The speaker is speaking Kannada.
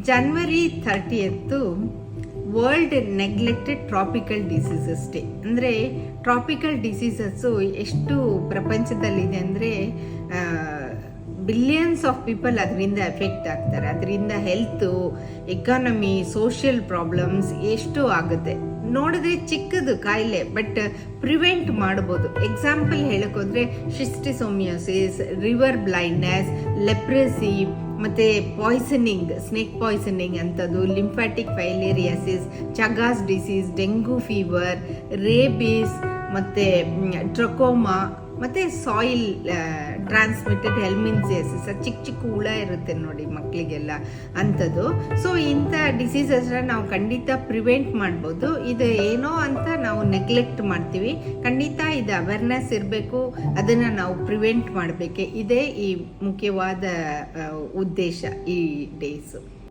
ಜನವರಿ 30 world neglected tropical diseases day. ಅಂದರೆ ಟ್ರಾಪಿಕಲ್ ಡಿಸೀಸಸ್ಸು ಎಷ್ಟು ಪ್ರಪಂಚದಲ್ಲಿದೆ ಅಂದರೆ ಬಿಲಿಯನ್ಸ್ ಆಫ್ ಪೀಪಲ್ ಅದರಿಂದ ಎಫೆಕ್ಟ್ ಆಗ್ತಾರೆ. ಅದರಿಂದ ಹೆಲ್ತು, ಎಕಾನಮಿ, ಸೋಷಿಯಲ್ ಪ್ರಾಬ್ಲಮ್ಸ್ ಎಷ್ಟು ಆಗುತ್ತೆ. ನೋಡಿದ್ರೆ ಚಿಕ್ಕದು ಕಾಯಿಲೆ, ಬಟ್ ಪ್ರಿವೆಂಟ್ ಮಾಡ್ಬೋದು. ಎಕ್ಸಾಂಪಲ್ ಹೇಳೋಕ್ಕೋದ್ರೆ ಶಿಸ್ಟಿಸೋಮಿಯೋಸಿಸ್, ರಿವರ್ ಬ್ಲೈಂಡ್ನೆಸ್, ಲೆಪ್ರೆಸಿ, ಮತ್ತು ಪಾಯ್ಸನಿಂಗ್, ಸ್ನೇಕ್ ಪಾಯ್ಸನಿಂಗ್ ಅಂಥದ್ದು, lymphatic filariasis, Chagas disease, dengue fever, rabies, ಮತ್ತು ಟ್ರಕೋಮಾ, ಮತ್ತು ಸಾಯಿಲ್ ಟ್ರಾನ್ಸ್ಮಿಟೆಡ್ ಹೆಲ್ಮಿನ್ಸಿಯಸಿಸ್, ಚಿಕ್ಕ ಚಿಕ್ಕ ಹುಳ ಇರುತ್ತೆ ನೋಡಿ ಮಕ್ಕಳಿಗೆಲ್ಲ ಅಂಥದ್ದು. ಸೊ ಇಂಥ ಡಿಸೀಸಸ್ನ ನಾವು ಖಂಡಿತ ಪ್ರಿವೆಂಟ್ ಮಾಡ್ಬೋದು. ಇದು ಏನೋ ಅಂತ ನಾವು ನೆಗ್ಲೆಕ್ಟ್ ಮಾಡ್ತೀವಿ. ಖಂಡಿತ ಇದು ಅವೇರ್ನೆಸ್ ಇರಬೇಕು, ಅದನ್ನು ನಾವು ಪ್ರಿವೆಂಟ್ ಮಾಡಬೇಕೆ. ಇದೇ ಈ ಮುಖ್ಯವಾದ ಉದ್ದೇಶ ಈ ಡೇಸು.